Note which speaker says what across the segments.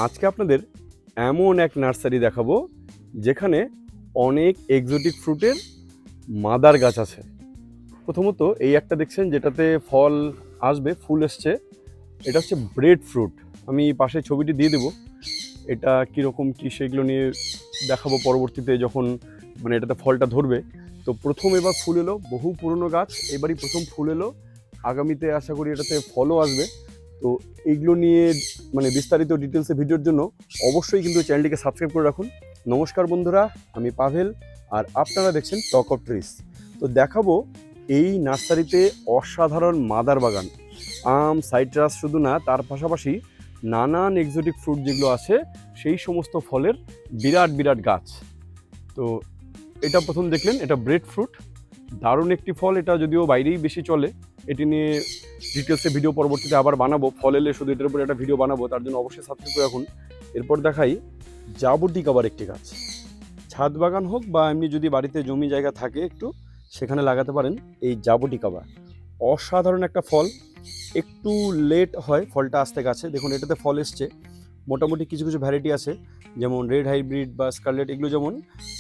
Speaker 1: আজকে আপনাদের এমন এক নার্সারি দেখাবো যেখানে অনেক এক্সোটিক ফ্রুটের মাদার গাছ আছে। প্রথমত এই একটা দেখছেন যেটাতে ফল আসবে, ফুল এসছে, এটা হচ্ছে ব্রেড ফ্রুট। আমি পাশে ছবিটি দিয়ে দেবো। এটা কীরকম কী সেগুলো নিয়ে দেখাবো পরবর্তীতে যখন এটাতে ফলটা ধরবে। তো প্রথম এবার ফুল এলো, বহু পুরনো গাছ, এবারই প্রথম ফুল এলো। আগামীতে আশা করি এটাতে ফলও আসবে। তো এইগুলো নিয়ে বিস্তারিত ডিটেলসে ভিডিওর জন্য অবশ্যই কিন্তু চ্যানেলটিকে সাবস্ক্রাইব করে রাখুন। নমস্কার বন্ধুরা, আমি পাভেল আর আপনারা দেখছেন টক অফ ট্রিস। তো দেখাবো এই নার্সারিতে অসাধারণ মাদার বাগান, আম, সাইট্রাস শুধু না, তার পাশাপাশি নানান এক্সোটিক ফ্রুট যেগুলো আছে সেই সমস্ত ফলের বিরাট বিরাট গাছ। তো এটা প্রথম দেখলেন, এটা ব্রেড ফ্রুট, দারুণ একটি ফল। এটা যদিও বাইরেই বেশি চলে, এটি নিয়ে ডিটেলসে ভিডিও পরবর্তীতে আবার বানাবো। ফল এলে শুধু এটার উপরে একটা ভিডিও বানাবো, তার জন্য অবশ্যই সাবস্ক্রাইব করে রাখুন। এরপর দেখাই জাবুটিকাবার একটি গাছ। ছাদ বাগান হোক বা এমনি যদি বাড়িতে জমি জায়গা থাকে একটু, সেখানে লাগাতে পারেন এই জাবুটিকাবা। অসাধারণ একটা ফল, একটু লেট হয় ফলটা আসতে গাছে। দেখুন এটাতে ফল এসছে, মোটামুটি কিছু কিছু ভ্যারাইটি আছে যেমন রেড হাইব্রিড বা স্কারলেট, এগুলো যেমন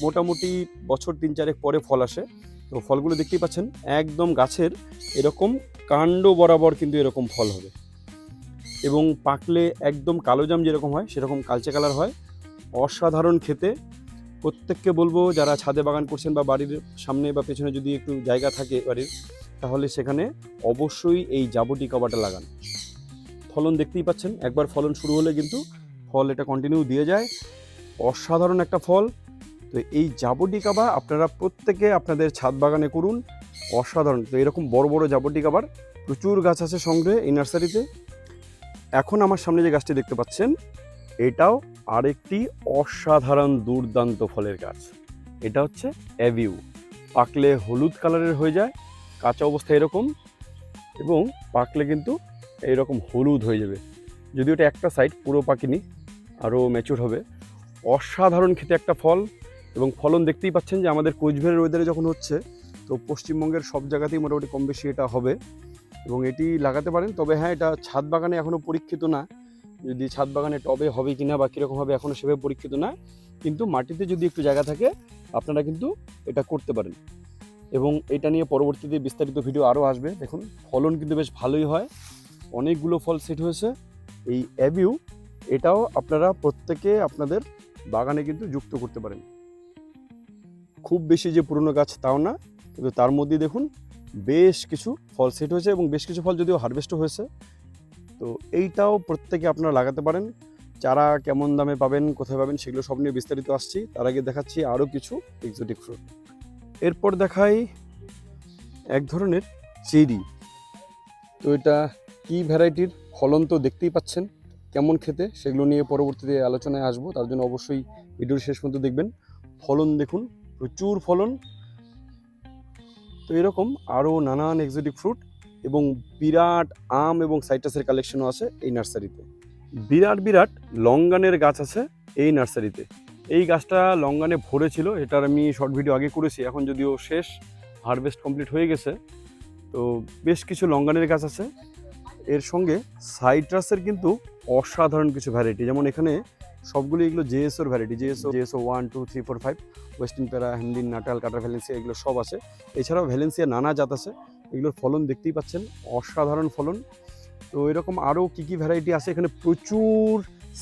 Speaker 1: মোটামুটি বছর 3-4 পরে ফল আসে। তো ফলগুলো দেখতেই পাচ্ছেন একদম গাছের এরকম কাণ্ড বরাবর কিন্তু এরকম ফল হবে, এবং পাকলে একদম কালো জাম যেরকম হয় সেরকম কালচে কালার হয়। অসাধারণ খেতে। প্রত্যেককে বলবো যারা ছাদে বাগান করছেন বা বাড়ির সামনে বা পেছনে যদি একটু জায়গা থাকে বাড়ির, তাহলে সেখানে অবশ্যই এই জাবুটিকাবাটা লাগান। ফলন দেখতেই পাচ্ছেন, একবার ফলন শুরু হলে কিন্তু ফল এটা কন্টিনিউ দিয়ে যায়। অসাধারণ একটা ফল। তো এই জাবুটিকাবা আপনারা প্রত্যেকে আপনাদের ছাদ বাগানে করুন, অসাধারণ। তো এরকম বড় বড় জাবুটিকাবার প্রচুর গাছ আছে সংগ্রহে এই নার্সারিতে। এখন আমার সামনে যে গাছটি দেখতে পাচ্ছেন, এটাও আরেকটি অসাধারণ দুর্দান্ত ফলের গাছ। এটা হচ্ছে অ্যাভিউ। পাকলে হলুদ কালারের হয়ে যায়, কাঁচা অবস্থায় এরকম, এবং পাকলে কিন্তু এইরকম হলুদ হয়ে যাবে। যদিও এটা একটা সাইড পুরো পাকেনি, আরও ম্যাচিউর হবে। অসাধারণ খেতে একটা ফল, এবং ফলন দেখতেই পাচ্ছেন যে আমাদের কোচবিহারের ওয়েদারে যখন হচ্ছে, তো পশ্চিমবঙ্গের সব জায়গাতেই মোটামুটি কম বেশি এটা হবে, এবং এটি লাগাতে পারেন। তবে হ্যাঁ, এটা ছাদ বাগানে এখনও পরীক্ষিত না, যদি ছাদ বাগানে টবে হবে কিনা বা কীরকম হবে এখনও সেভাবে পরীক্ষিত না, কিন্তু মাটিতে যদি একটু জায়গা থাকে আপনারা কিন্তু এটা করতে পারেন। এবং এটা নিয়ে পরবর্তীতে বিস্তারিত ভিডিও আরও আসবে। দেখুন ফলন কিন্তু বেশ ভালোই হয়, অনেকগুলো ফল সেট হয়েছে। এই অ্যাভিউ এটাও আপনারা প্রত্যেকে আপনাদের বাগানে কিন্তু যুক্ত করতে পারেন। খুব বেশি যে পুরনো গাছ তাও না, কিন্তু তার মধ্যে দেখুন বেশ কিছু ফল সেট হয়েছে, এবং বেশ কিছু ফল যদিও হারভেস্টও হয়েছে। তো এইটাও প্রত্যেকে আপনারা লাগাতে পারেন। চারা কেমন দামে পাবেন, কোথায় পাবেন, সেগুলো সব নিয়ে বিস্তারিত আসছি। তার আগে দেখাচ্ছি আরও কিছু এক্সোটিক ফ্রুট। এরপর দেখাই এক ধরনের চেরি। তো এটা কী ভ্যারাইটির, ফলন তো দেখতেই পাচ্ছেন কেমন খেতে, সেগুলো নিয়ে পরবর্তীতে আলোচনায় আসবো, তার জন্য অবশ্যই ভিডিওর শেষ পর্যন্ত দেখবেন। ফলন দেখুন, প্রচুর ফলন। তো এরকম আরও নানান এক্সোটিক ফ্রুট এবং বিরাট আম এবং সাইট্রাসের কালেকশনও আছে এই নার্সারিতে। বিরাট বিরাট লঙ্গানের গাছ আছে এই নার্সারিতে। এই গাছটা লঙ্গানে ভরে ছিল, এটার আমি শর্ট ভিডিও আগে করেছি, এখন যদিও শেষ, হারভেস্ট কমপ্লিট হয়ে গেছে। তো বেশ কিছু লঙ্গানের গাছ আছে। এর সঙ্গে সাইট্রাসের কিন্তু অসাধারণ কিছু ভ্যারাইটি, যেমন এখানে সবগুলো এগুলো জেএসওর ভ্যারাইটি, জেএসও 1, 2, 3, 4, 5, ওয়েস্টার্ন প্যারা, হ্যামলিন, নাটাল, কাটার ভ্যালেন্সিয়া, এগুলো সব আছে। এছাড়াও ভ্যালেন্সিয়া নানা জাত আছে। এগুলোর ফলন দেখতেই পাচ্ছেন, অসাধারণ ফলন। তো এরকম আরও কী কী ভ্যারাইটি আছে, এখানে প্রচুর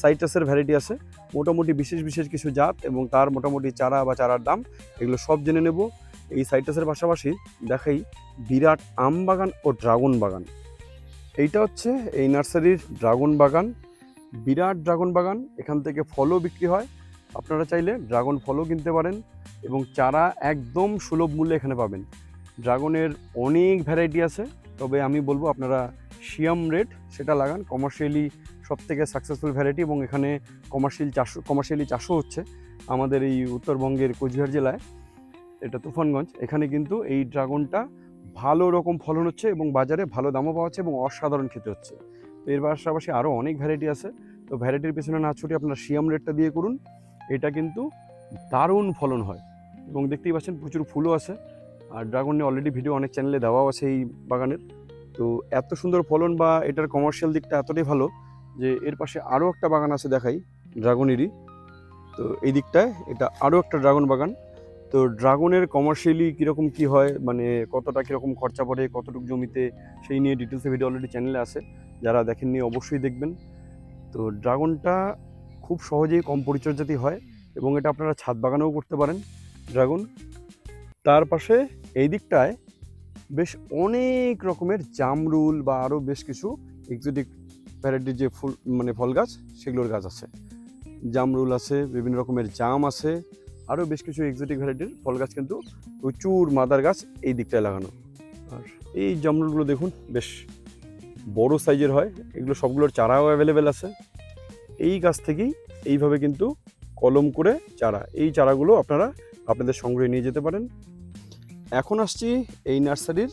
Speaker 1: সাইট্রাসের ভ্যারাইটি আছে, মোটামুটি বিশেষ বিশেষ কিছু জাত এবং তার মোটামুটি চারা বা চারার দাম, এগুলো সব জেনে নেব। এই সাইট্রাসের পাশাপাশি দেখাই বিরাট আম বাগান ও ড্রাগন বাগান। এইটা হচ্ছে এই নার্সারির ড্রাগন বাগান, বিরাট ড্রাগন বাগান। এখান থেকে ফলও বিক্রি হয়, আপনারা চাইলে ড্রাগন ফলও কিনতে পারেন, এবং চারা একদম সুলভ মূল্যে এখানে পাবেন। ড্রাগনের অনেক ভ্যারাইটি আছে, তবে আমি বলবো আপনারা শিয়াম রেড সেটা লাগান, কমার্শিয়ালি সবথেকে সাকসেসফুল ভ্যারাইটি, এবং এখানে কমার্শিয়ালি চাষও হচ্ছে আমাদের এই উত্তরবঙ্গের কোচবিহার জেলায়, এটা তুফানগঞ্জ। এখানে কিন্তু এই ড্রাগনটা ভালো রকম ফলন হচ্ছে এবং বাজারে ভালো দামও পাওয়া যাচ্ছে এবং অসাধারণ খেতে হচ্ছে। তো এর পাশাপাশি আরও অনেক ভ্যারাইটি আছে। তো ভ্যারাইটির পেছনে না ছুটে আপনারা শিয়াম রেডটা দিয়ে করুন, এটা কিন্তু দারুণ ফলন হয়, এবং দেখতেই পাচ্ছেন প্রচুর ফুলও আছে। আর ড্রাগন নিয়ে অলরেডি ভিডিও অনেক চ্যানেলে দেওয়াও আছে এই বাগানের। তো এত সুন্দর ফলন বা এটার কমার্শিয়াল দিকটা এতটাই ভালো যে এর পাশে আরও একটা বাগান আছে দেখাই, ড্রাগনেরই। তো এই দিকটায় এটা আরও একটা ড্রাগন বাগান। তো ড্রাগনের কমার্শিয়ালি কীরকম কী হয়, মানে কতটা কীরকম খরচা পড়ে, কতটুকু জমিতে, সেই নিয়ে ডিটেলসে ভিডিও অলরেডি চ্যানেলে আছে, যারা দেখেননি অবশ্যই দেখবেন। তো ড্রাগনটা খুব সহজেই কম পরিচর্যাতেই হয় এবং এটা আপনারা ছাদ বাগানেও করতে পারেন ড্রাগন। তার পাশে এই দিকটায় বেশ অনেক রকমের জামরুল বা আরও বেশ কিছু এক্সোটিক ভ্যারাইটির যে ফুল মানে ফল গাছ, সেগুলোর গাছ আছে। জামরুল আছে, বিভিন্ন রকমের জাম আছে, আরও বেশ কিছু এক্সোটিক ভ্যারাইটির ফল গাছ কিন্তু প্রচুর মাদার গাছ এই দিকটায় লাগানো। আর এই জামরুলগুলো দেখুন বেশ বড় সাইজের হয়, এগুলো সবগুলোর চারাও অ্যাভেলেবেল আছে। এই গাছ থেকেই এইভাবে কিন্তু কলম করে চারা, এই চারাগুলো আপনারা আপনাদের সংগ্রহে নিয়ে যেতে পারেন। এখন আসছি এই নার্সারির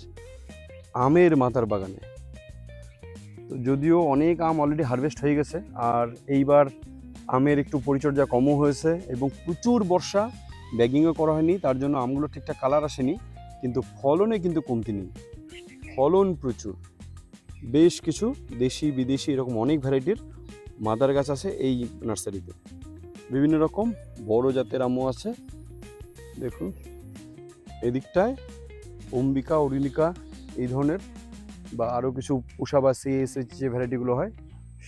Speaker 1: আমের মাদার বাগানে। তো যদিও অনেক আম অলরেডি হারভেস্ট হয়ে গেছে, আর এইবার আমের একটু পরিচর্যা কমও হয়েছে এবং প্রচুর বর্ষা, ব্যাগিংও করা হয়নি, তার জন্য আমগুলো ঠিকঠাক কালার আসেনি, কিন্তু ফলনে কিন্তু কমতি নেই, ফলন প্রচুর। বেশ কিছু দেশি বিদেশি এরকম অনেক ভ্যারাইটির মাদার গাছ আছে এই নার্সারিতে। বিভিন্ন রকম বড় জাতের আমও আছে, দেখুন এদিকটায় অম্বিকা, অরিলিকা এই ধরনের বা আরও কিছু পুষা বা সিএসএইচ যে ভ্যারাইটিগুলো হয়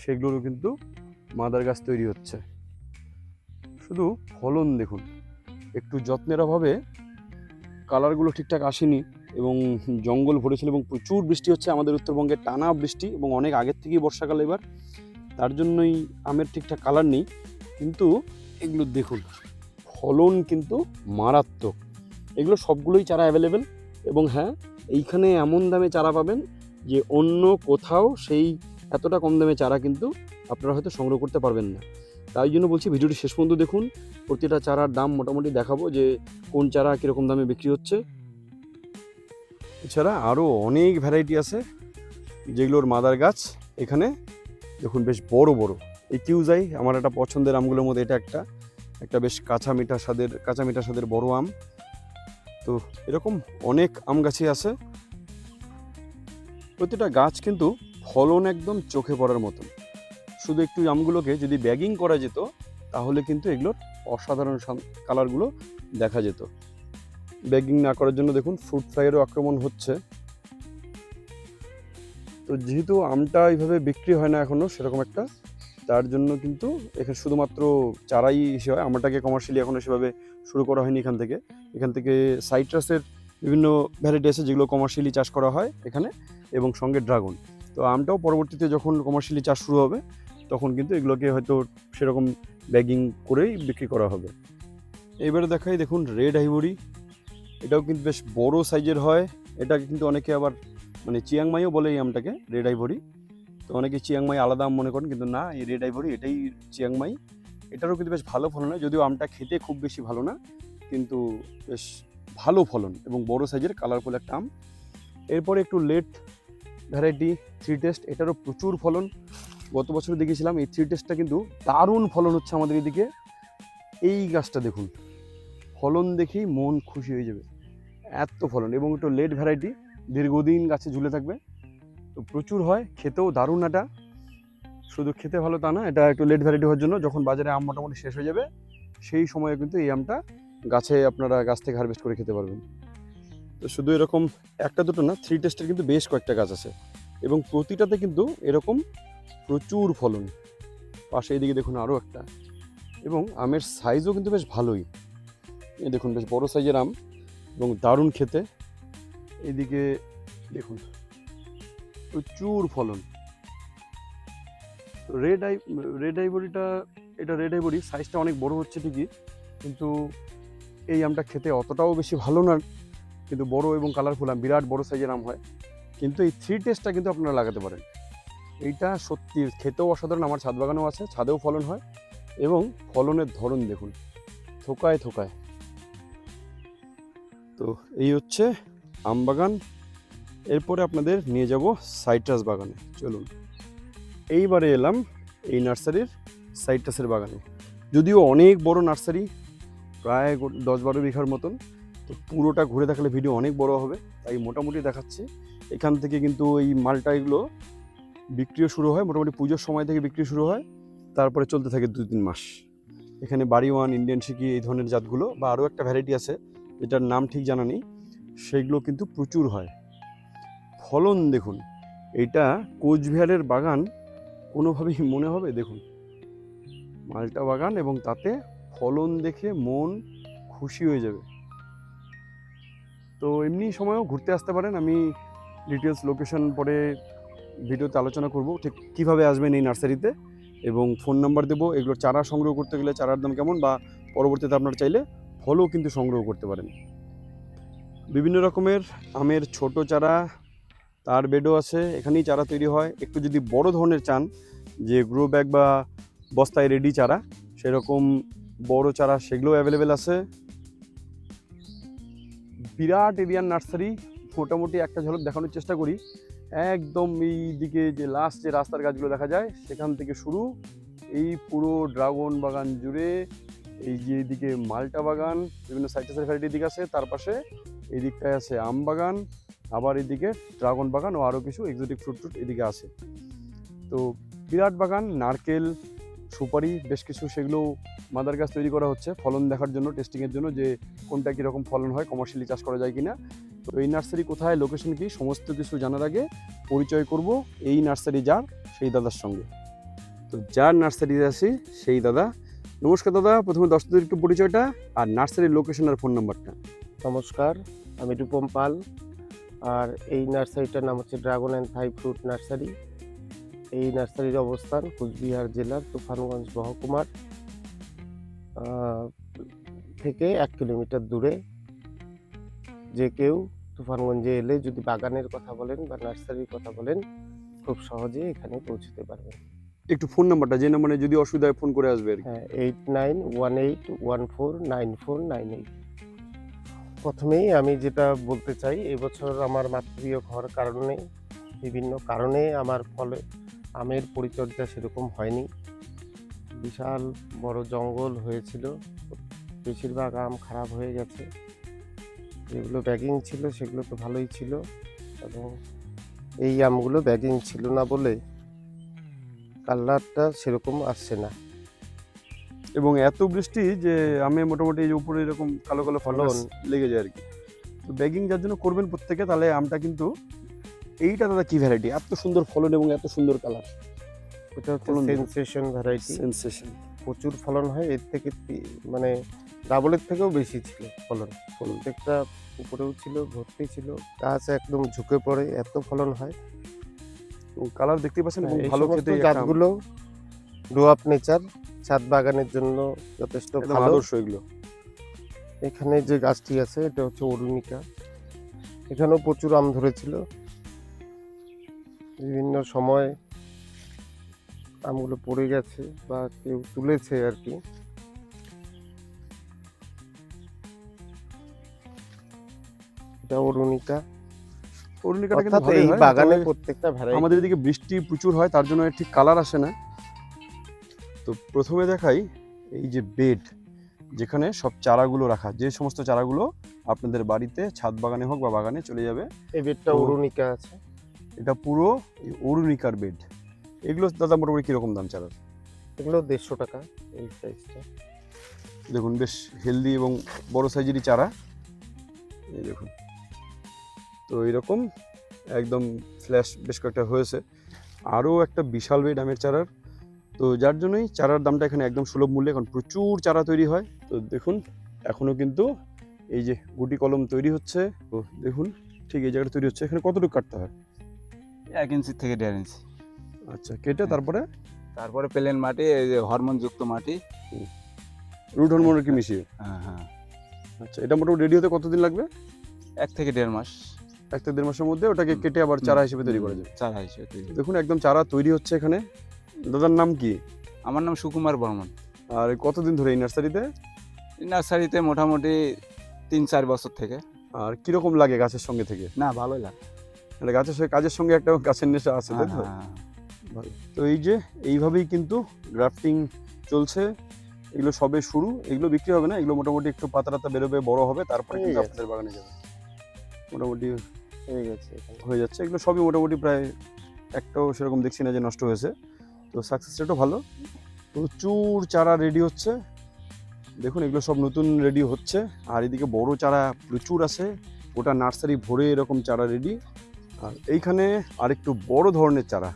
Speaker 1: সেগুলোরও কিন্তু মাদার গাছ তৈরি হচ্ছে। শুধু ফলন দেখুন, একটু যত্নের অভাবে কালারগুলো ঠিকঠাক আসেনি এবং জঙ্গল ভরেছিল এবং প্রচুর বৃষ্টি হচ্ছে আমাদের উত্তরবঙ্গে, টানা বৃষ্টি এবং অনেক আগের থেকেই বর্ষাকাল এবার, তার জন্যই আমের ঠিকঠাক কালার নেই। কিন্তু এগুলো দেখুন ফলন কিন্তু মারাত্মক। এগুলো সবগুলোই চারা অ্যাভেলেবেল এবং হ্যাঁ, এইখানে এমন দামে চারা পাবেন যে অন্য কোথাও সেই এতটা কম দামে চারা কিন্তু আপনারা হয়তো সংগ্রহ করতে পারবেন না। তাই জন্য বলছি ভিডিওটি শেষ পর্যন্ত দেখুন, প্রতিটা চারার দাম মোটামুটি দেখাবো যে কোন চারা কীরকম দামে বিক্রি হচ্ছে। এছাড়া আরও অনেক ভ্যারাইটি আছে যেগুলোর মাদার গাছ এখানে দেখুন বেশ বড় বড়। এই কিউজাই আমার একটা পছন্দের আমগুলোর মধ্যে এটা একটা বেশ কাঁচা মিঠা স্বাদের বড় আম। তো এরকম অনেক আম গাছই আছে, প্রতিটা গাছ কিন্তু ফলন একদম চোখে পড়ার মতন। শুধু একটু আমগুলোকে যদি ব্যাগিং করা যেত তাহলে কিন্তু এগুলোর অসাধারণ কালারগুলো দেখা যেত। ব্যাগিং না করার জন্য দেখুন ফ্রুট ফ্লাইয়েরও আক্রমণ হচ্ছে। তো যেহেতু আমটা এইভাবে বিক্রি হয় না এখনও সেরকম একটা, তার জন্য কিন্তু এখানে শুধুমাত্র চারাই এসে হয়, আমটাকে কমার্শিয়ালি এখনও সেভাবে শুরু করা হয়নি। এখান থেকে সাইট্রাসের বিভিন্ন ভ্যারাইটি আছে যেগুলো কমার্শিয়ালি চাষ করা হয় এখানে, এবং সঙ্গে ড্রাগন। তো আমটাও পরবর্তীতে যখন কমার্শিয়ালি চাষ শুরু হবে তখন কিন্তু এগুলোকে হয়তো সেরকম ব্যাগিং করেই বিক্রি করা হবে। এবারে দেখাই দেখুন রেড আইভরি, এটাও কিন্তু বেশ বড় সাইজের হয়। এটাকে কিন্তু অনেকে আবার মানে চিয়াংমাইও বলে এই আমটাকে, রেড আইভরি। তো অনেকে চিয়াংমাই আলাদা আম মনে করেন, কিন্তু না, এই রেড আইভরি এটাই চিয়াংমাই। এটারও কিন্তু বেশ ভালো ফলন হয়, যদিও আমটা খেতে খুব বেশি ভালো না, কিন্তু বেশ ভালো ফলন এবং বড় সাইজের কালারফুল একটা আম। এরপরে একটু লেট ভ্যারাইটি থ্রি টেস্ট, এটারও প্রচুর ফলন। গত বছর দেখেছিলাম এই থ্রি টেস্টটা কিন্তু দারুণ ফলন হচ্ছে আমাদের এদিকে। এই গাছটা দেখুন, ফলন দেখেই মন খুশি হয়ে যাবে, এত ফলন। এবং একটু লেট ভ্যারাইটি, দীর্ঘদিন গাছে ঝুলে থাকবে, তো প্রচুর হয়, খেতেও দারুণ। এটা শুধু খেতে ভালো তা না, এটা একটু লেট ভ্যারাইটি হওয়ার জন্য যখন বাজারে আম মোটামুটি শেষ হয়ে যাবে সেই সময়ে কিন্তু এই আমটা আপনারা গাছ থেকে হারভেস্ট করে খেতে পারবেন। তো শুধু এরকম একটা দুটো না, থ্রি টেস্টের কিন্তু বেশ কয়েকটা গাছ আছে এবং প্রতিটাতে কিন্তু এরকম প্রচুর ফলন। পাশে এদিকে দেখুন আরও একটা, এবং আমের সাইজও কিন্তু বেশ ভালোই। এই দেখুন বেশ বড় সাইজের আম এবং দারুণ খেতে। এদিকে দেখুন প্রচুর ফলন। রেড আইভরিটা, এটা রেড আইভরি সাইজটা অনেক বড় হচ্ছে ঠিকই, কিন্তু এই আমটা খেতে অতটাও বেশি ভালো না, কিন্তু বড় এবং কালারফুল আম, বিরাট বড় সাইজের আম হয়। কিন্তু এই থ্রি টেস্টটা কিন্তু আপনারা লাগাতে পারেন, এইটা সত্যি খেতেও অসাধারণ। আমার ছাদ বাগানেও আছে, ছাদেও ফলন হয় এবং ফলনের ধরন দেখুন, থোকায় থোকায়। তো এই হচ্ছে আম বাগান। এরপরে আপনাদের নিয়ে যাব সাইট্রাস বাগানে, চলুন। এইবারে এলাম এই নার্সারির সাইট্রাসের বাগানে। যদিও অনেক বড় নার্সারি, প্রায় 10-12 বিঘার মতন, তো পুরোটা ঘুরে দেখালে ভিডিও অনেক বড় হবে, তাই মোটামুটি দেখাচ্ছি। এখান থেকে কিন্তু এই মালটা এগুলো বিক্রিও শুরু হয় মোটামুটি পুজোর সময় থেকে বিক্রি শুরু হয়, তারপরে চলতে থাকে 2-3 মাস। এখানে বাড়ি ওয়ান, ইন্ডিয়ান শিকি এই ধরনের জাতগুলো বা আরও একটা ভ্যারাইটি আছে যেটার নাম ঠিক জানা নেই, সেগুলো কিন্তু প্রচুর হয়। ফলন দেখুন, এটা কোচবিহারের বাগান কোনোভাবেই মনে হবে। দেখুন মালটা বাগান, এবং তাতে ফলন দেখে মন খুশি হয়ে যাবে। তো এমনি সময়ও ঘুরতে আসতে পারেন। আমি ডিটেলস লোকেশন পরে ভিডিওতে আলোচনা করব ঠিক কীভাবে আসবেন এই নার্সারিতে, এবং ফোন নাম্বার দেবো। এগুলো চারা সংগ্রহ করতে গেলে চারার দাম কেমন, বা পরবর্তীতে আপনারা চাইলে ফলও কিন্তু সংগ্রহ করতে পারেন। বিভিন্ন রকমের আমের ছোট চারা, তার বেডও আছে, এখানেই চারা তৈরি হয়। একটু যদি বড় ধরনের চান, যে গ্রো ব্যাগ বা বস্তায় রেডি চারা, সেরকম বড় চারা সেগুলো অ্যাভেলেবেল আছে। বিরাট এরিয়ার নার্সারি। মোটামুটি একটা ঝলক দেখানোর চেষ্টা করি। একদম এই দিকে যে লাস্ট যে রাস্তার গাছগুলো দেখা যায় সেখান থেকে শুরু, এই পুরো ড্রাগন বাগান জুড়ে, এই যে এইদিকে মালটা বাগান, বিভিন্ন সাইট্রাসের ভ্যারাইটির দিক আছে, তার পাশে এই দিকটায় আছে আম বাগান, আবার এদিকে ড্রাগন বাগান ও আরও কিছু এক্সোটিক ফ্রুট এদিকে আছে। তো বিরাট বাগান, নারকেল, সুপারি বেশ কিছু, সেগুলো মাদার গাছ তৈরি করা হচ্ছে ফলন দেখার জন্য, টেস্টিংয়ের জন্য, যে কোনটা কীরকম ফলন হয়, কমার্শিয়ালি চাষ করা যায় কিনা। তো এই নার্সারি কোথায়, লোকেশন কি, সমস্ত কিছু জানার আগে পরিচয় করব এই নার্সারি যার, সেই দাদার সঙ্গে। তো যার নার্সারিতে আছি সেই দাদা। নমস্কার দাদা, প্রথমে দর্শকদের একটু পরিচয়টা আর নার্সারির লোকেশন আর ফোন নাম্বারটা।
Speaker 2: নমস্কার, আমি রূপম পাল, আর এই নার্সারিটার নাম হচ্ছে dragon and five fruit nursery. এই নার্সারির অবস্থান কুচবিহার জেলার তুফানগঞ্জ মহকুমার থেকে 1 কিলোমিটার দূরে। যে কেউ তুফানগঞ্জে এলে যদি বাগানের কথা বলেন বা নার্সারির কথা বলেন, খুব সহজে এখানে পৌঁছতে পারবেন।
Speaker 1: একটু ফোন নাম্বারটা, যে নাম্বারে যদি অসুবিধা হয় ফোন করে আসবে।
Speaker 2: হ্যাঁ, 8918149498। প্রথমেই আমি যেটা বলতে চাই, এবছর আমার মাতৃয় হওয়ার কারণে, বিভিন্ন কারণে আমার ফলে আমের পরিচর্যা সেরকম হয়নি। বিশাল বড় জঙ্গল হয়েছিল, বেশিরভাগ আম খারাপ হয়ে গেছে। যেগুলো ব্যাগিং ছিল সেগুলো তো ভালোই ছিল, এবং এই আমগুলো ব্যাগিং ছিল না বলে কালারটা সেরকম আসছে না।
Speaker 1: এবং এত বৃষ্টি যে আমে মোটামুটি এই যে উপরে এরকম কালো কালো ফলন লেগে যায় আর কি। তো ব্যাগিং যার জন্য করবেন প্রত্যেকে, তাহলে আমটা কিন্তু, এইটা দাদা কি ভ্যারাইটি, এত সুন্দর ফলন এবং এত সুন্দর কালার?
Speaker 2: এটা হচ্ছে সেনসেশন ভ্যারাইটি।
Speaker 1: সেনসেশন
Speaker 2: প্রচুর ফলন হয়, এর থেকে মানে ডাবলের থেকেও বেশি ছিল ফলন। প্রত্যেকটা উপরেও ছিল, ভর্তি ছিল, গাছ একদম ঝুঁকে পড়ে, এত ফলন হয়।
Speaker 1: কালার দেখতে পাচ্ছেন, এবং
Speaker 2: এই
Speaker 1: ভালো
Speaker 2: সমস্ত
Speaker 1: খেতে
Speaker 2: জাতগুলো গ্রো আপ নেচার ছাদ বাগানের জন্য যথেষ্ট ভালো,
Speaker 1: আদর্শ এগুলো।
Speaker 2: এখানে যে গাছটি আছে এটা হচ্ছে অরুণিকা। এখানেও প্রচুর আম ধরেছিল, বিভিন্ন সময় আমগুলো পড়ে গেছে বা কেউ তুলেছে আর কি। এটা অরুণিকা।
Speaker 1: অরুণিকাটা কিন্তু
Speaker 2: এই
Speaker 1: ভালোই হয়,
Speaker 2: বাগানে
Speaker 1: তবে
Speaker 2: প্রত্যেকটা ভ্যারাইটি।
Speaker 1: আমাদের এদিকে বৃষ্টি প্রচুর হয়, তার জন্য ঠিক কালার আসে না। তো প্রথমে দেখাই এই যে বেড, যেখানে সব চারাগুলো রাখা, যে সমস্ত চারাগুলো আপনাদের বাড়িতে ছাদ বাগানে হোক বা বাগানে চলে যাবে।
Speaker 2: এই বেডটা অরুণিকা আছে,
Speaker 1: এটা পুরো অরুণিকার বেড। এগুলো দাদা মোটামুটি কিরকম দাম চারার?
Speaker 2: এগুলো 150 টাকা এই সাইজটা।
Speaker 1: দেখুন বেশ হেলদি এবং বড় সাইজেরই চারা, এই দেখুন। তো এইরকম একদম ফ্ল্যাশ বেশ কয়েকটা হয়েছে। আরও একটা বিশাল বেড আমের চারার। তো যার জন্যই চারার দামটা এখানে একদম সুলভ মূল্যে, এখন প্রচুর চারা তৈরি হয়। তো দেখুন এখনও কিন্তু এই যে গুটি কলম তৈরি হচ্ছে। তো দেখুন ঠিক এই জায়গাটা তৈরি হচ্ছে। এখানে কতটুকু কাটতে হয়?
Speaker 3: 1 ইঞ্চি থেকে 1.5 ইঞ্চি।
Speaker 1: আচ্ছা, কেটে
Speaker 3: তারপরে প্লেন মাটি, এই যে হরমোনযুক্ত মাটি,
Speaker 1: রুট হরমোন কি মিশিয়ে?
Speaker 3: হ্যাঁ।
Speaker 1: আচ্ছা, এটা মোটামুটি রেডি হতে কতদিন লাগবে?
Speaker 3: 1 থেকে 1.5 মাস।
Speaker 1: 1 থেকে 1.5 মাসের মধ্যে ওটাকে কেটে আবার চারা হিসেবে তৈরি করা যায়।
Speaker 3: চারা হিসেবে তৈরি।
Speaker 1: দেখুন একদম চারা তৈরি হচ্ছে এখানে। দাদার নাম কি?
Speaker 3: আমার নাম সুকুমার বর্মন।
Speaker 1: আর কতদিন ধরে এই নার্সারিতে?
Speaker 3: এই নার্সারিতে মোটামুটি 3-4 বছর থেকে।
Speaker 1: আর কিরকম লাগে গাছের সঙ্গে থেকে?
Speaker 3: না, ভালোই লাগে।
Speaker 1: মানে গাছের সঙ্গে, কাজের সঙ্গে একটা গাছের নেশা আছে, তাই তো? ভালো। তো এই যে এইভাবেই কিন্তু গ্রাফটিং চলছে। এগুলো সবে শুরু, এগুলো বিক্রি হবে না, এগুলো মোটামুটি একটু পাতা বেরোবে, বড় হবে, তারপরে কিন্তু আপনাদের বাগানে যাবে। মোটামুটি
Speaker 2: হয়ে গেছে,
Speaker 1: হয়ে যাচ্ছে। এগুলো সবই মোটামুটি প্রায় একটাও সেরকম দেখছি না যে নষ্ট হয়েছে। তো সাকসেস রেটও ভালো, প্রচুর চারা রেডি হচ্ছে। দেখুন এগুলো সব নতুন রেডি হচ্ছে, আর এদিকে বড় চারা প্রচুর আছে, ওটা নার্সারি ভরে এরকম চারা রেডি। আর এইখানে আরেকটু বড় ধরনের চারা,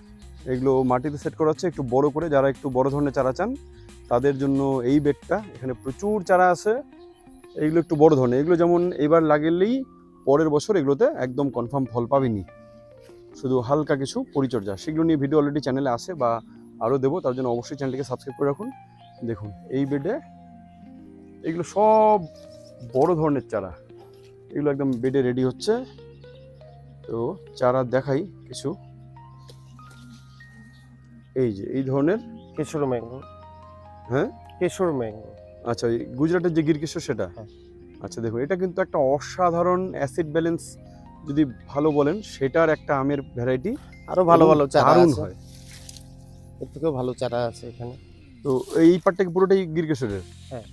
Speaker 1: এগুলো মাটিতে সেট করা হচ্ছে একটু বড় করে, যারা একটু বড় ধরনের চারা চান তাদের জন্য এই বেডটা। এখানে প্রচুর চারা আছে, এইগুলো একটু বড় ধরনের, এগুলো যেমন এবার লাগলেই পরের বছর এগুলোতে একদম কনফার্ম ফল পাবেনি, শুধু হালকা কিছু পরিচর্যা। সেগুলো নিয়ে ভিডিও অলরেডি চ্যানেলে আসে বা আরও দেবো, তার জন্য অবশ্যই চ্যানেলটিকে সাবস্ক্রাইব করে রাখুন। দেখুন এই বেডে এগুলো সব বড় ধরনের চারা, এগুলো একদম বেডে রেডি হচ্ছে। তো চারা দেখাই কিছু, এই যে এই ধরনের।
Speaker 2: কেশর ম্যাঙ্গো।
Speaker 1: হ্যাঁ
Speaker 2: কেশর ম্যাঙ্গো।
Speaker 1: আচ্ছা, এই গুজরাটের যে গিরকিশোর সেটা।
Speaker 2: হ্যাঁ।
Speaker 1: আচ্ছা দেখো, এটা কিন্তু একটা অসাধারণ অ্যাসিড ব্যালেন্স যদি ভালো বলেন, সেটার একটা আমের ভ্যারাইটি,
Speaker 2: আরো ভালো ভালো চারা
Speaker 1: দারুণ
Speaker 2: আছে,
Speaker 1: হয়।
Speaker 2: এর থেকেও ভালো চারা আছে এখানে।
Speaker 1: তো এই পার্টটা পুরোটাই গিরকিশোরের।
Speaker 2: হ্যাঁ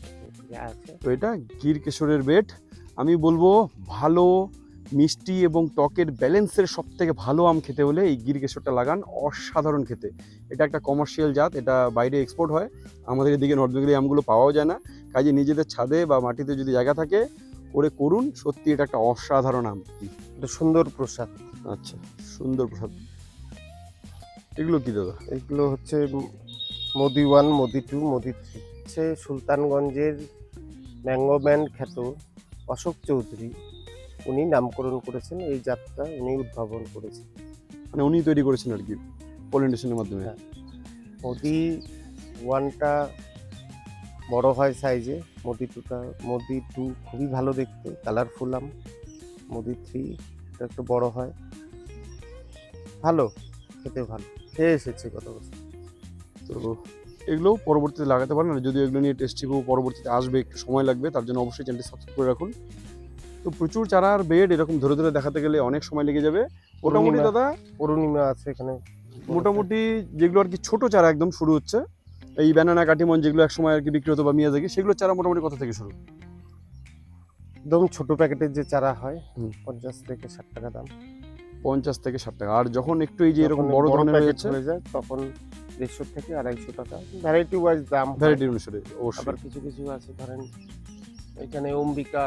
Speaker 2: আছে।
Speaker 1: তো এটা গিরকিশোরের বেড, আমি বলবো ভালো মিষ্টি এবং টকের ব্যালেন্সের সব থেকে ভালো আম খেতে হলে এই গিরকিশোরটা লাগান, অসাধারণ খেতে। এটা একটা কমার্শিয়াল জাত, এটা বাইরে এক্সপোর্ট হয়, আমাদের এদিকে নর্থ বেঙ্গলি আমগুলো পাওয়াও যায় না। কাজে নিজেদের ছাদে বা মাটিতে যদি জায়গা থাকে করে করুন, সত্যি এটা একটা অসাধারণ আম।
Speaker 2: এটা সুন্দর প্রসাদ।
Speaker 1: আচ্ছা, সুন্দর প্রসাদ। এগুলো কি দাদা?
Speaker 2: এগুলো হচ্ছে মোদি 1, মোদি 2, মোদি 3। হচ্ছে সুলতানগঞ্জের ম্যাঙ্গো ম্যান খ্যাত অশোক চৌধুরী, উনি নামকরণ করেছেন এই জাতটা, উনি উদ্ভাবন করেছেন।
Speaker 1: মানে উনি তৈরি করেছেন আর কি, পলিনেশনের মাধ্যমে।
Speaker 2: হ্যাঁ। মোদি 1টা বড় হয় সাইজে, মোদি 2 খুবই ভালো দেখতে, কালারফুল আম। মোদি 3 এটা একটু বড় হয়, ভালো খেতে, ভালো খেয়ে এসেছে গত বছর।
Speaker 1: তো এগুলোও পরবর্তীতে লাগাতে পারেন, আর যদি এগুলো নিয়ে টেস্ট রিভিউ পরবর্তীতে আসবে, একটু সময় লাগবে, তার জন্য অবশ্যই চ্যানেলটি সাবস্ক্রাইব করে রাখুন। তো প্রচুর চারা আর বেড এরকম ধরে ধরে দেখাতে গেলে অনেক সময় লেগে যাবে। মোটামুটি দাদা
Speaker 2: অরুণিমা আছে এখানে,
Speaker 1: মোটামুটি যেগুলো আর কি ছোট চারা একদম শুরু হচ্ছে, এই ব্যানানা কাটিমন যেগুলো এক সময় আর কি বিক্রি হতো বা মিয়াজাকি, সেগুলো চারা মোটামুটি কত থেকে শুরু?
Speaker 2: একদম ছোট প্যাকেটের যে চারা হয়,
Speaker 1: হুম।
Speaker 2: 50 থেকে 60 টাকা দাম।
Speaker 1: 50 থেকে 60 টাকা। আর যখন একটু এই যে এরকম
Speaker 2: যখন
Speaker 1: বড় ধরনের
Speaker 2: প্যাকেট
Speaker 1: হয়েছে,
Speaker 2: হয়ে যায় তখন 150 থেকে 250 টাকা, ভ্যারাইটি ওয়াইজ দাম হয়।
Speaker 1: ভ্যারাইটি অনুসারে অবশ্যই।
Speaker 2: আবার কিছু কিছু আছে, ধরেন এখানে অম্বিকা,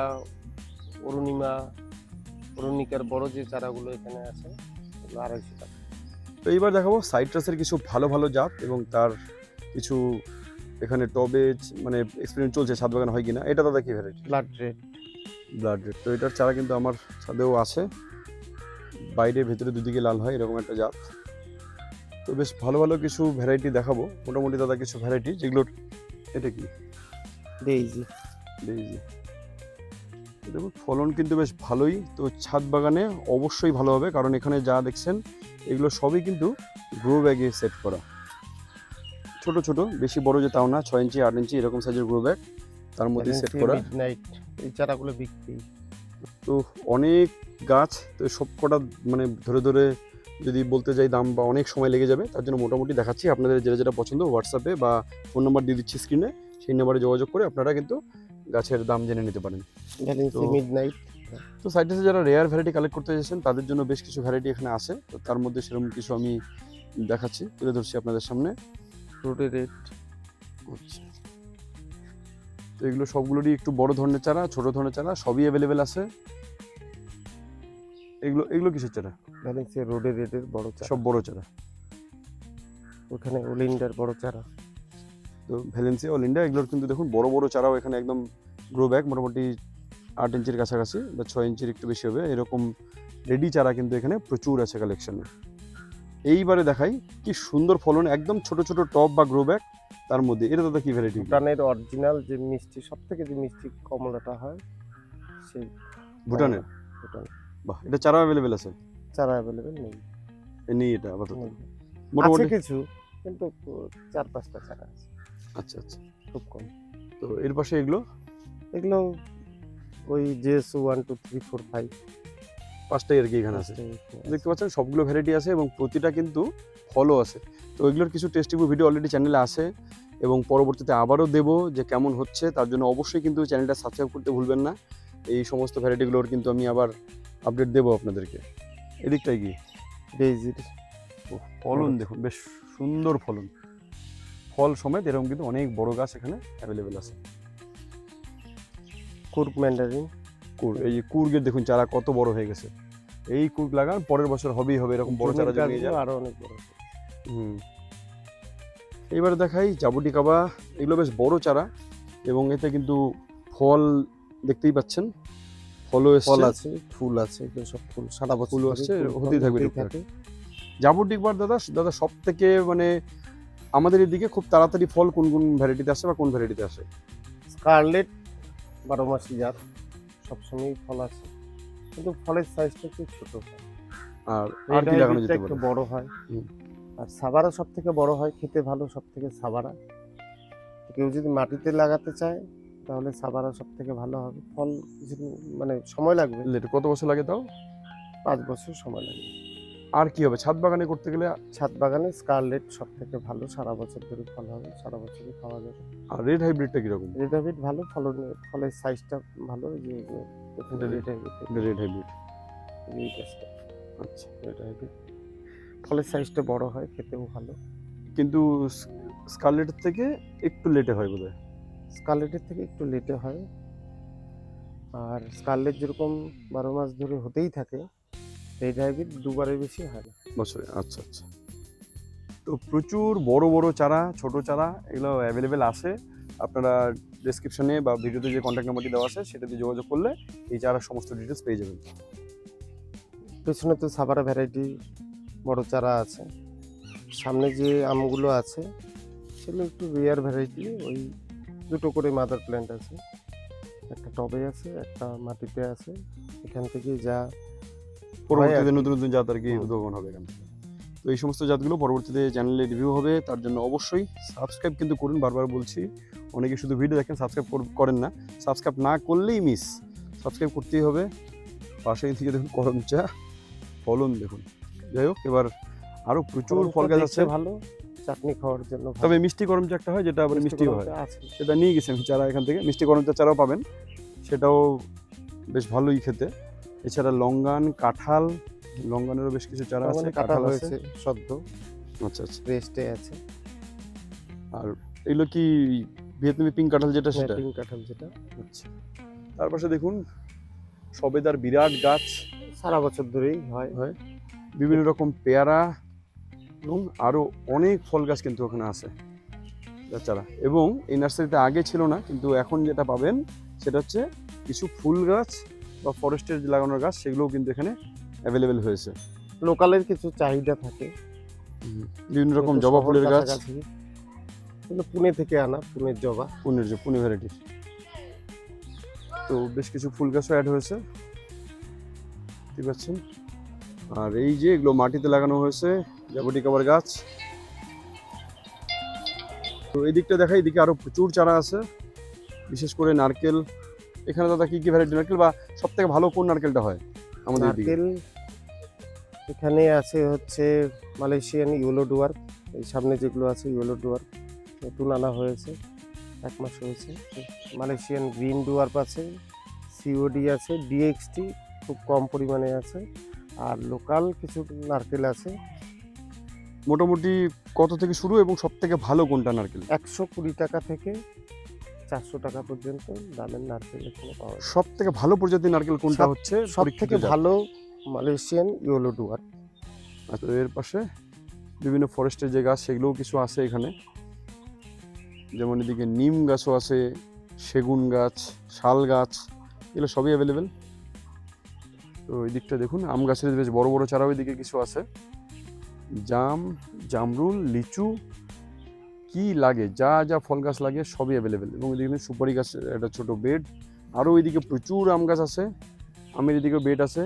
Speaker 2: অরুণিকার বড় যে চারাগুলো এখানে আছে, এগুলো 250 টাকা।
Speaker 1: তো এইবার দেখাবো সাইট্রাসের কিছু ভালো ভালো জাত, এবং তার কিছু এখানে টবে মানে এক্সপেরিমেন্ট চলছে, ছাদ বাগান হয় কিনা। এটা দাদা কি variety?
Speaker 2: Blood red.
Speaker 1: Blood red. তো এটার চারা কিন্তু আমার ছাদেও আছে, বাইরে ভেতরে দুদিকে লাল হয় এরকম একটা জাত। তো বেশ ভালো ভালো কিছু ভ্যারাইটি দেখাবো, মোটামুটি দাদা কিছু ভ্যারাইটি যেগুলোর। এটা কি?
Speaker 2: ডেইজি।
Speaker 1: ডেইজি। দেখুন ফলন কিন্তু বেশ ভালোই। তো ছাদ বাগানে অবশ্যই ভালো হবে, কারণ এখানে যা দেখছেন এগুলো সবই কিন্তু গ্রো ব্যাগে সেট করা, ছোট ছোট, বেশি বড় যে তাও না, 6 ইঞ্চি 8 ইঞ্চি এরকম সাইজের গ্রো ব্যাগ, তার মধ্যে সেট করা।
Speaker 2: মিডনাইট, এই চারাগুলো বিক্রি।
Speaker 1: তো অনেক গাছ, তো সব কটা মানে ধরে ধরে যদি বলতে যাই দাম বা অনেক সময় লেগে যাবে, তার জন্য মোটামুটি দেখাচ্ছি। আপনাদের যেটা যেটা পছন্দ হোয়াটসঅ্যাপে বা ফোন নাম্বার দিয়ে দিচ্ছি স্ক্রিনে, সেই নাম্বারে যোগাযোগ করে আপনারা কিন্তু গাছের দাম জেনে নিতে পারেন। তো-
Speaker 2: মিডনাইট।
Speaker 1: তো সাইট্রাসে যারা রেয়ার ভ্যারাইটি কালেক্ট করতে চাইছেন তাদের জন্য বেশ কিছু ভ্যারাইটি এখানে আছে। তো তার মধ্যে সেরকম কিছু আমি দেখাচ্ছি, তুলে ধরছি আপনাদের সামনে।
Speaker 2: রোডে রেড।
Speaker 1: আচ্ছা, তো এগুলো সবগুলোরই একটু বড় ধরনের চারা, ছোট ধরনের চারা সবই অ্যাভেলেবেল আছে। এগুলো এগুলো কিসের চারা?
Speaker 2: ভ্যালেন্সিয়া রোডে রেডের বড় চারা।
Speaker 1: সব বড় চারা।
Speaker 2: ওখানে ওলিন্ডার বড় চারা।
Speaker 1: তো ভ্যালেন্সিয়া অল ইন্ডিয়া এগুলোর কিন্তু দেখুন বড় বড় চারাও এখানে একদম গ্রো ব্যাগ, মোটামুটি 8 ইঞ্চির কাছাকাছি বা 6 ইঞ্চির একটু বেশি হবে এরকম রেডি চারা কিন্তু এখানে প্রচুর আছে কালেকশনে। এইবারে দেখাই কি সুন্দর ফলন, একদম ছোট ছোট টব বা গ্রো ব্যাগ, তার মধ্যে এটা দাদা কি ভ্যারাইটি?
Speaker 2: ভুটানের অরিজিনাল যে মিষ্টি, সব থেকে যে মিষ্টি কমলাটা হয়, সেই
Speaker 1: ভুটানের?
Speaker 2: ভুটান।
Speaker 1: বাহ, এটা চারা অ্যাভেলেবেল আছে?
Speaker 2: চারা অ্যাভেলেবেল নেই।
Speaker 1: নেই এটা আপাতত
Speaker 2: নেই। আছে
Speaker 1: মোটামুটি।
Speaker 2: কিছু, কিন্তু 4-5টা চারা আছে,
Speaker 1: আচ্ছা আচ্ছা।
Speaker 2: খুব কম।
Speaker 1: তো এর পাশে এগুলো
Speaker 2: এগুলো ওই জেএস 1 2 3 4 5
Speaker 1: পাঁচটাই আর কি এখানে আছে। দেখতে পাচ্ছেন সবগুলো ভ্যারাইটি আছে এবং প্রতিটা কিন্তু ফলও আছে। তো এগুলোর কিছু টেস্টিভু ভিডিও অলরেডি চ্যানেলে আছে, এবং পরবর্তীতে আবারও দেবো যে কেমন হচ্ছে, তার জন্য অবশ্যই কিন্তু চ্যানেলটা সাবস্ক্রাইব করতে ভুলবেন না। এই সমস্ত ভ্যারাইটিগুলোর কিন্তু আমি আবার আপডেট দেবো আপনাদেরকে। এদিকটাই কি?
Speaker 2: ডেইজির
Speaker 1: ফলন
Speaker 2: বড়।
Speaker 1: দেখুন, বেশ সুন্দর ফলন, ফল সমেত এরকম কিন্তু অনেক বড় গাছ এখানে অ্যাভেলেবেল আছে।
Speaker 2: কুর্গ ম্যান্ডারিন।
Speaker 1: এই যে কুর্গের দেখুন চারা কত বড় হয়ে গেছে, এই কুর্গ লাগান পরের বছর হবেই হবে, এরকম বড় চারা
Speaker 2: জমির
Speaker 1: যদি নিয়ে
Speaker 2: গাছগুলো
Speaker 1: যান।
Speaker 2: আরো অনেক বড়।
Speaker 1: এবারে দেখাই জাবুটিকাবা, এগুলো বেশ বড় চারা এবং এতে কিন্তু ফল দেখতেই পাচ্ছেন, ফলও
Speaker 2: ফল
Speaker 1: এসছে,
Speaker 2: আছে, ফুল আছে, এগুলো সব ফুল সারা বছর
Speaker 1: ফুল
Speaker 2: ধরে
Speaker 1: আসছে,
Speaker 2: ফুল ফল
Speaker 1: হতেই থাকবে
Speaker 2: হতেই
Speaker 1: টুকটাক।
Speaker 2: থাকে।
Speaker 1: জাবুটিকবার দাদা সব থেকে মানে আমাদের এদিকে খুব তাড়াতাড়ি ফল কোন কোন ভ্যারাইটিতে আসে বা কোন ভ্যারাইটিতে আসে?
Speaker 2: স্কারলেট 12 মাসি জাত, সবসময়ই ফল আছে, কিন্তু ফলের সাইজটা একটু ছোট হয়।
Speaker 1: আর
Speaker 2: রেড
Speaker 1: কি লাগানো
Speaker 2: হাইব্রিডটা
Speaker 1: যেতে
Speaker 2: একটু
Speaker 1: পারে?
Speaker 2: বড় হয়।
Speaker 1: হুম।
Speaker 2: আর সাবারা সব থেকে বড় হয়, খেতে ভালো সব থেকে সাবারা। কেউ যদি মাটিতে লাগাতে চায় তাহলে সাবারা সব থেকে ভালো হবে। ফল কিছুদিন মানে সময় লাগবে,
Speaker 1: লেট কত বছর লাগে তাও?
Speaker 2: 5 বছর সময় লাগবে।
Speaker 1: আর কি হবে ছাদ বাগানে করতে গেলে?
Speaker 2: ছাদ বাগানে স্কারলেট সব থেকে ভালো, সারা বছর ধরে ফল হবে, সারা বছরই খাওয়া যাবে।
Speaker 1: আর রেড হাইব্রিডটা কিরকম?
Speaker 2: রেড হাইব্রিড ভালো, ফলের সাইজটা ভালো। যে
Speaker 1: এটা
Speaker 2: রেড হাইব্রিড
Speaker 1: রেড হাইব্রিড,
Speaker 2: এই গাছটা
Speaker 1: আচ্ছা রেড হাইব্রিড।
Speaker 2: ফলের সাইজটা বড় হয়, খেতেও ভালো।
Speaker 1: কিন্তু স্কারলেটের থেকে একটু লেটে হয় বোধহয়।
Speaker 2: স্কারলেটের থেকে একটু লেটে হয়। আর স্কারলেট যেরকম 12 মাস ধরে হতেই থাকে, রেড হাইব্রিড 2 বারের বেশি হয় না।
Speaker 1: বছরে, আচ্ছা আচ্ছা। তো প্রচুর বড় বড় চারা, ছোট চারা এগুলো অ্যাভেলেবেল আছে। আপনারা ডেসক্রিপশনে বা ভিডিওতে যে কন্ট্যাক্ট নাম্বারটি দেওয়া আছে সেটাতে যোগাযোগ করলে এই চারার সমস্ত ডিটেলস পেয়ে যাবেন।
Speaker 2: পেছনে তো সাবারা ভ্যারাইটি বড় চারা আছে। সামনে যে আমগুলো আছে সেগুলো একটু রেয়ার ভ্যারাইটি, ওই 2টো করে মাদার প্ল্যান্ট আছে, একটা টবে আছে, একটা মাটিতে আছে। এখান থেকে যা
Speaker 1: পরবর্তীতে
Speaker 2: আর কি।
Speaker 1: নতুন নতুন জাত আর কি
Speaker 2: হুম।
Speaker 1: উদ্ভাবন হবে এখান থেকে। তো এই সমস্ত জাতগুলো পরবর্তীতে চ্যানেলে রিভিউ হবে, তার জন্য অবশ্যই সাবস্ক্রাইব কিন্তু করুন। বারবার বলছি, অনেকে শুধু ভিডিও দেখেন, সাবস্ক্রাইব করেন না। সাবস্ক্রাইব না করলেই মিস, সাবস্ক্রাইব করতেই হবে। পাশে থেকে দেখুন করম চা, ফলন দেখুন। যাই হোক, এবার আরও প্রচুর ফল গাছ আছে,
Speaker 2: ভালো চাটনি খাওয়ার জন্য ভালো।
Speaker 1: তবে মিষ্টি করম চা একটা হয় যেটা আবার মিষ্টি হয়,
Speaker 2: করমচা আছে।
Speaker 1: সেটা নিয়ে গেছি আমি চারা এখান থেকে। মিষ্টি করম চা চারাও পাবেন, সেটাও বেশ ভালোই খেতে। এছাড়া লঙ্গান, কাঁঠাল, লঙ্গানেরও বেশ কিছু চারা আছে,
Speaker 2: কাটা
Speaker 1: কাঁঠাল আছে।
Speaker 2: হয়েছে সদ্য,
Speaker 1: আচ্ছা আচ্ছা।
Speaker 2: রেস্টে আছে।
Speaker 1: আর এগুলো কি ভিয়েতনামি পিঙ্ক কাঁঠাল যেটা সেটা?
Speaker 2: পিঙ্ক কাঁঠাল যেটা।
Speaker 1: আচ্ছা। তার পাশে দেখুন সবেদার বিরাট গাছ,
Speaker 2: সারা বছর ধরেই হয়।
Speaker 1: বিভিন্ন রকম পেয়ারা এবং আরও অনেক ফল গাছ কিন্তু ওখানে আছে চারা। এবং এই নার্সারিতে আগে ছিল না, কিন্তু এখন যেটা পাবেন সেটা হচ্ছে কিছু ফুল গাছ বা ফরেস্টের যে লাগানোর গাছ, সেগুলোও কিন্তু এখানে অ্যাভেলেবেল হয়েছে।
Speaker 2: লোকালের কিছু চাহিদা থাকে,
Speaker 1: বিভিন্ন রকম
Speaker 2: যেহেতু
Speaker 1: জবা
Speaker 2: শহর
Speaker 1: ফুলের গাছ,
Speaker 2: কাছাকাছি। এগুলো পুনে থেকে আনা, পুনের জবা।
Speaker 1: পুনে ভ্যারাইটির। তো বেশ কিছু ফুল গাছও অ্যাড হয়েছে, দেখতে পাচ্ছেন। আর এই যে এগুলো মাটিতে লাগানো হয়েছে জাবুটিকাবার গাছ। তো এই দিকটা দেখা, এদিকে আরো প্রচুর চারা আছে, বিশেষ করে নারকেল। এখানে দাদা কি কি ভ্যারাইটি নারকেল, বা সব থেকে ভালো কোন নারকেলটা হয় আমাদের এদিকে?
Speaker 2: নারকেল এখানে আছে হচ্ছে মালয়েশিয়ান ইয়েলো ডুয়ার্ফ। এই সামনে যেগুলো আছে ইয়েলো ডুয়ার্ফ, নতুন আনা হয়েছে, 1 মাস হয়েছে। মালয়েশিয়ান গ্রিন ডুয়ার্ফ আছে, সিওডি আছে, ডিএক্সটি খুব কম পরিমাণে আছে। আর লোকাল কিছু নারকেল আছে।
Speaker 1: মোটামুটি কত থেকে শুরু এবং সব থেকে ভালো কোনটা নারকেল?
Speaker 2: 120 টাকা থেকে 400 টাকা পর্যন্ত দামের নারকেল এখানে পাওয়া যায়।
Speaker 1: সব থেকে ভালো প্রজাতির নারকেল কোনটা
Speaker 2: সব-
Speaker 1: হচ্ছে?
Speaker 2: সব
Speaker 1: পরীক্ষিত
Speaker 2: থেকে
Speaker 1: জাত।
Speaker 2: ভালো মালয়েশিয়ান ইয়েলো ডুয়ার্ফ।
Speaker 1: আচ্ছা, এর পাশে বিভিন্ন ফরেস্টের যে গাছ সেগুলোও কিছু আছে এখানে, যেমন এদিকে নিম গাছও আছে, সেগুন গাছ, শাল গাছ, এগুলো সবই অ্যাভেলেবেল। তো এই দিকটা দেখুন আম গাছের বেশ বড় বড় চারাও এদিকে কিছু আছে, জাম, জামরুল, লিচু, কি লাগে যা যা ফল গাছ লাগে সবই অ্যাভেলেবেল। এবং এদিকে সুপারি গাছের একটা ছোট বেড, আরও এইদিকে প্রচুর আম গাছ আছে, আমের এদিকেও বেড আছে।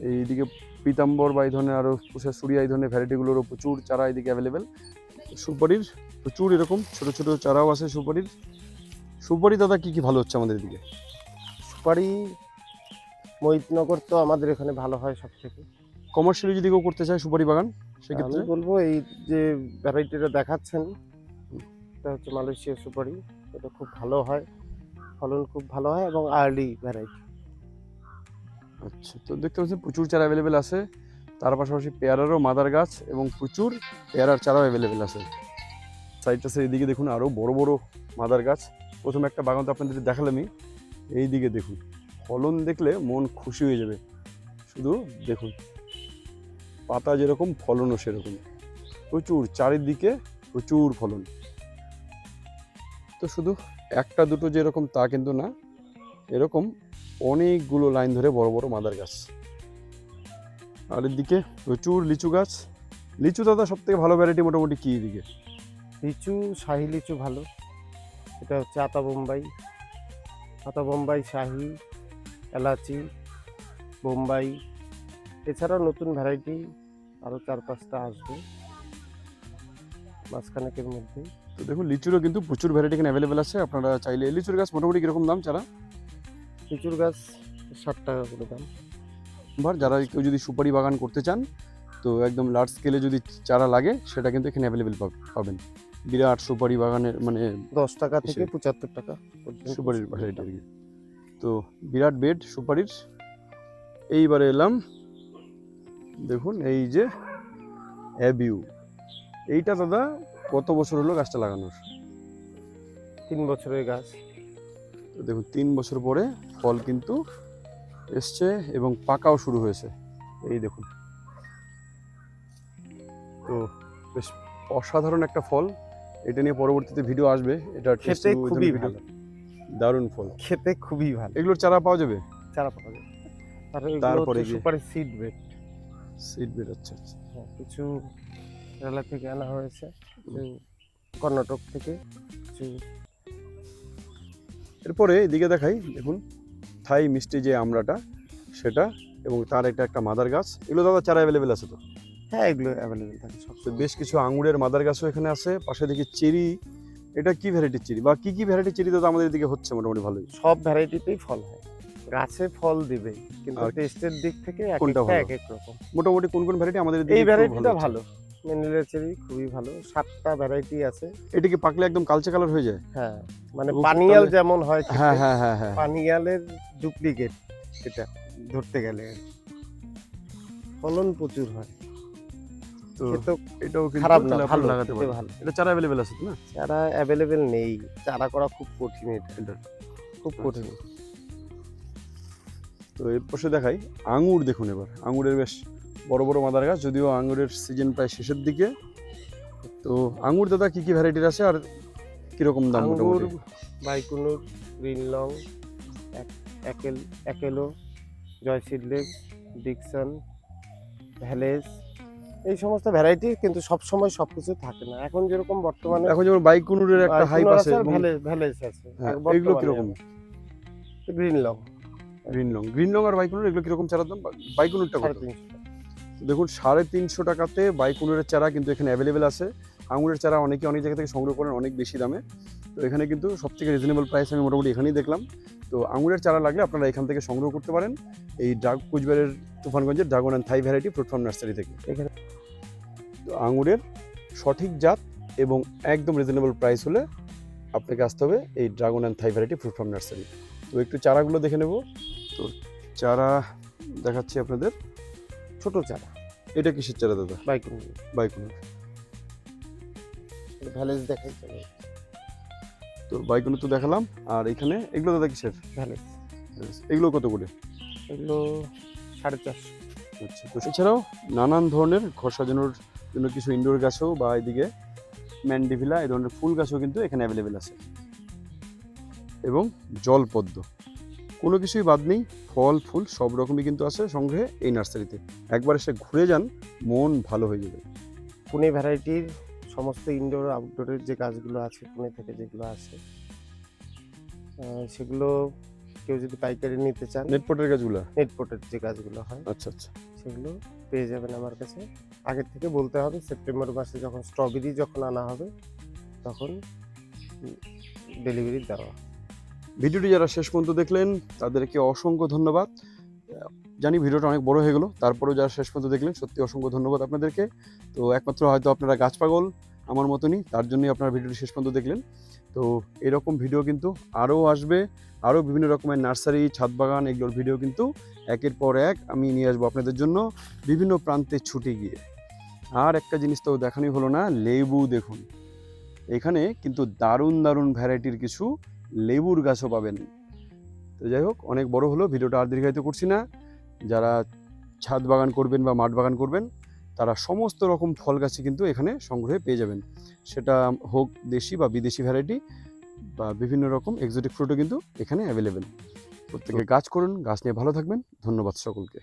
Speaker 1: এইদিকে পীতাম্বর বা এই ধরনের আরও সুরিয়া এই ধরনের ভ্যারাইটিগুলোরও প্রচুর চারা এদিকে অ্যাভেলেবেল। সুপারির প্রচুর এরকম ছোট ছোট চারাও আছে সুপারির। সুপারি দাদা কি কি ভালো হচ্ছে আমাদের এদিকে?
Speaker 2: সুপারি মহিতনগর তো আমাদের এখানে ভালো হয় সব থেকে।
Speaker 1: কমার্শিয়ালি যদি কেউ করতে চায় সুপারি বাগান,
Speaker 2: আমি
Speaker 1: সেক্ষেত্রে
Speaker 2: বলবো এই যে ভ্যারাইটিটা দেখাচ্ছেন, এটা হচ্ছে মালয়েশিয়া সুপারি। এটা খুব ভালো হয়, ফলন খুব ভালো হয় এবং আর্লি ভ্যারাইটি।
Speaker 1: আচ্ছা। তো দেখতে পাচ্ছেন প্রচুর চারা অ্যাভেলেবেল আছে। তার পাশাপাশি পেয়ারারও মাদার গাছ এবং প্রচুর পেয়ারার চারাও অ্যাভেলেবেল আছে। সাইডটা এদিকে দেখুন আরও বড় বড় মাদার গাছ। প্রথমে একটা বাগান তো আপনাদের দেখালামই, এই দিকে দেখুন ফলন দেখলে মন খুশি হয়ে যাবে। শুধু দেখুন পাতা যেরকম ফলনও সেরকম, প্রচুর চারিদিকে প্রচুর ফলন। তো শুধু একটা দুটো যেরকম তা কিন্তু না, এরকম অনেকগুলো লাইন ধরে বড় বড় মাদার গাছ। আর এদিকে প্রচুর লিচু গাছ। লিচু দাদা সব থেকে ভালো ভ্যারাইটি মোটামুটি কি এদিকে?
Speaker 2: লিচু শাহি লিচু ভালো, এটা হচ্ছে আতা বোম্বাই, শাহি, এলাচি, বোম্বাই। এছাড়াও নতুন ভ্যারাইটি আরও 4-5টা আসবে মাঝখানেকের মধ্যেই।
Speaker 1: তো দেখুন লিচুরও কিন্তু প্রচুর ভ্যারাইটি এখানে অ্যাভেলেবেল আছে। আপনারা চাইলে লিচুর গাছ মোটামুটি কীরকম দাম চারা?
Speaker 2: লিচুর গাছ 60 টাকা করে দাম।
Speaker 1: যারা কেউ যদি সুপারি বাগান করতে চান তো একদম লার্জ স্কেলে যদি চারা লাগে সেটা কিন্তু এখানে অ্যাভেলেবেল পাবেন। বিরাট সুপারি বাগানের মানে
Speaker 2: 10 টাকা থেকে 75 টাকা পর্যন্ত
Speaker 1: সুপারির ভ্যারাইটি আর কি। তো বিরাট বেড সুপারির। এইবারে এলাম, দেখুন এই যে অ্যাবিউ, এইটা দাদা কত বছর হলো গাছটা লাগানোর?
Speaker 2: 3 বছরের গাছ।
Speaker 1: তো দেখুন 3 বছর পরে ফল কিন্তু এসছে এবং পাকাও শুরু হয়েছে, এই দেখুন। তো বেশ অসাধারণ একটা ফল, এটা নিয়ে পরবর্তীতে ভিডিও আসবে। এটা
Speaker 2: খেতে খুবই ভালো,
Speaker 1: দারুণ ফল,
Speaker 2: খেতে খুবই ভালো।
Speaker 1: এগুলোর চারা পাওয়া যাবে?
Speaker 2: চারা পাওয়া যায়। আর
Speaker 1: তারপরে
Speaker 2: এগুলো সুপারি সিড বেড।
Speaker 1: সিড বেড, আচ্ছা আচ্ছা।
Speaker 2: কিছু কেরালা থেকে আনা হয়েছে, কিছু কর্ণাটক থেকে, কিছু।
Speaker 1: এরপরে এদিকে দেখাই, দেখুন থাই মিষ্টি যে আমড়াটা সেটা, এবং তার একটা মাদার গাছ। এগুলো দাদা চারা অ্যাভেলেবেল আছে তো?
Speaker 2: হ্যাঁ, এগুলো অ্যাভেলেবেল থাকে সব।
Speaker 1: তো বেশ কিছু আঙুরের মাদার গাছও এখানে আছে। পাশে দেখি চেরি, এটা কি ভ্যারাইটির চেরি বা কি ভ্যারাইটির চেরি দাদা আমাদের এদিকে হচ্ছে মোটামুটি ভালোই?
Speaker 2: সব ভ্যারাইটিতেই ফল হয়, গাছে ফল দিবে, কিন্তু
Speaker 1: আর
Speaker 2: টেস্টের দিক থেকে এক
Speaker 1: কোনটা
Speaker 2: একটা
Speaker 1: ভালো?
Speaker 2: এক এক রকম।
Speaker 1: মোটামুটি কোন কোন ভ্যারাইটি আমাদের এদিকে
Speaker 2: এই
Speaker 1: একটু
Speaker 2: ভ্যারাইটিটা
Speaker 1: হচ্ছে?
Speaker 2: ভালো, ম্যানিলা চেরি খুবই ভালো। 7টা ভ্যারাইটি আছে।
Speaker 1: এটা কি পাকলে একদম কালচে কালার হয়ে যায়?
Speaker 2: হ্যাঁ, মানে
Speaker 1: ও,
Speaker 2: পানিয়াল
Speaker 1: তাহলে-
Speaker 2: যেমন হয় খেতে,
Speaker 1: হ্যাঁ হ্যাঁ হ্যাঁ হ্যাঁ।
Speaker 2: পানিয়ালের ডুপ্লিকেট এটা ধরতে গেলে। ফলন প্রচুর হয়,
Speaker 1: তো
Speaker 2: খেতেও
Speaker 1: এটাও কিন্তু
Speaker 2: খারাপ না,
Speaker 1: তাহলে
Speaker 2: ভালো,
Speaker 1: আপনারা লাগাতে
Speaker 2: খেতে
Speaker 1: পারেন।
Speaker 2: ভালো।
Speaker 1: এটা চারা অ্যাভেলেবেল আছে তো না?
Speaker 2: চারা অ্যাভেলেবেল নেই, চারা করা খুব কঠিন, এটা
Speaker 1: এটা
Speaker 2: খুব কঠিন।
Speaker 1: তো এর পাশে দেখাই আঙুর। দেখুন এবার আঙুরের বেশ বড় বড় মাদার গাছ, যদিও আঙুরের সিজন প্রায় শেষের দিকে। তো আঙুর দাদা কি কি ভ্যারাইটির আছে আর কিরকম দাম
Speaker 2: আঙ্গুর,
Speaker 1: মোটামুটি?
Speaker 2: বাইকুনুর, গ্রিন লং, একেলো, জয় সিডলেস, ডিকসন, ভ্যালেজ, এই সমস্ত ভ্যারাইটি। কিন্তু সব সময় সবকিছু থাকে না। এখন যেরকম বর্তমানে
Speaker 1: এখন যেমন বাইকুনুরের একটা হাইপ আছে এবং
Speaker 2: ভ্যালেজ আছে।
Speaker 1: হ্যাঁ,
Speaker 2: আর
Speaker 1: এগুলো
Speaker 2: বর্তমানে
Speaker 1: কিরকম?
Speaker 2: গ্রিন লং
Speaker 1: গ্রিন লং আর বাইকুনুর এগুলো কিরকম চারার দাম? বাইকুনুরটা কত?
Speaker 2: 350 টাকা।
Speaker 1: দেখুন 350 টাকাতে বাইকুনুরের চারা কিন্তু এখানে অ্যাভেলেবেল আছে। আঙুরের চারা অনেকে অনেক জায়গা থেকে সংগ্রহ করেন অনেক বেশি দামে, তো এখানে কিন্তু সবথেকে রিজনেবল প্রাইস আমি মোটামুটি এখানেই দেখলাম। তো আঙুরের চারা লাগলে আপনারা এখান থেকে সংগ্রহ করতে পারেন, এই কুচবিহারের তুফানগঞ্জের dragon and Thai variety fruit farm nursery থেকে।
Speaker 2: এখানে
Speaker 1: তো আঙুরের সঠিক জাত এবং একদম রিজনেবল প্রাইস হলে আপনাকে আসতে হবে এই dragon and Thai variety fruit farm nursery. তো একটু চারাগুলো দেখে নেব। তো চারা দেখাচ্ছি আপনাদের।
Speaker 2: ছোট চারা,
Speaker 1: এটা কিসের চারা দাদা?
Speaker 2: বাইকুনুর,
Speaker 1: বাইকুনুর।
Speaker 2: ভ্যালেজ দেখাই চলে।
Speaker 1: তো বাইকুনুর তো দেখালাম, আর এখানে এগুলো দাদা কিসের?
Speaker 2: ভ্যালেজ
Speaker 1: এগুলো কত করে?
Speaker 2: এগুলো 450।
Speaker 1: আচ্ছা। তো এছাড়াও নানান ধরনের ঘর সাজানোর জন্য কিছু ইনডোর গাছও বা এদিকে ম্যান্ডিভিলা এই ধরনের ফুল গাছও কিন্তু এখানে অ্যাভেলেবেল আছে, এবং জলপদ্ম, কোনো কিছুই বাদ নেই। ফল ফুল সব রকমই কিন্তু আছে সংগ্রহে এই নার্সারিতে। একবার এসে ঘুরে যান, মন ভালো হয়ে যাবে।
Speaker 2: পুনে ভ্যারাইটির সমস্ত ইনডোর আউটডোরের যে গাছগুলো আছে, পুনে থেকে যেগুলো আছে, সেগুলো কেউ যদি পাইকারি নিতে চান,
Speaker 1: নেটপটের গাছগুলো?
Speaker 2: নেটপটের যে গাছগুলো হয়
Speaker 1: আচ্ছা আচ্ছা।
Speaker 2: সেগুলো পেয়ে যাবেন আমার কাছে। আগের থেকে বলতে হবে, সেপ্টেম্বর মাসে যখন স্ট্রবেরি যখন আনা হবে তখন ডেলিভারি দেওয়া।
Speaker 1: ভিডিওটি যারা শেষ পর্যন্ত দেখলেন তাদেরকে অসংখ্য ধন্যবাদ। জানি ভিডিওটা অনেক বড় হয়ে গেল, তারপরেও যারা শেষ পর্যন্ত দেখলেন সত্যি অসংখ্য ধন্যবাদ আপনাদেরকে। তো একমাত্র হয়তো আপনারা গাছ পাগল আমার মতনই, তার জন্যই আপনারা ভিডিওটি শেষ পর্যন্ত দেখলেন। তো এরকম ভিডিও কিন্তু আরও আসবে, আরও বিভিন্ন রকমের নার্সারি, ছাদ বাগান এগুলোর ভিডিও কিন্তু একের পর এক আমি নিয়ে আসবো আপনাদের জন্য বিভিন্ন প্রান্তে ছুটে গিয়ে। আর একটা জিনিস তো দেখানোই হলো না, লেবু দেখুন, এখানে কিন্তু দারুণ দারুণ ভ্যারাইটির কিছু লেবুর গাছও পাবেন। তো যাই হোক, অনেক বড় হলো, ভিডিওটা আর দীর্ঘায়িত করছি না। যারা ছাদ বাগান করবেন বা মাঠ বাগান করবেন তারা সমস্ত রকম ফল গাছই কিন্তু এখানে সংগ্রহে পেয়ে যাবেন, সেটা হোক দেশি বা বিদেশি ভ্যারাইটি বা বিভিন্ন রকম এক্সোটিক ফ্রুটও কিন্তু এখানে অ্যাভেলেবেল। প্রত্যেকে গাছ করুন, গাছ নিয়ে ভালো থাকবেন। ধন্যবাদ সকলকে।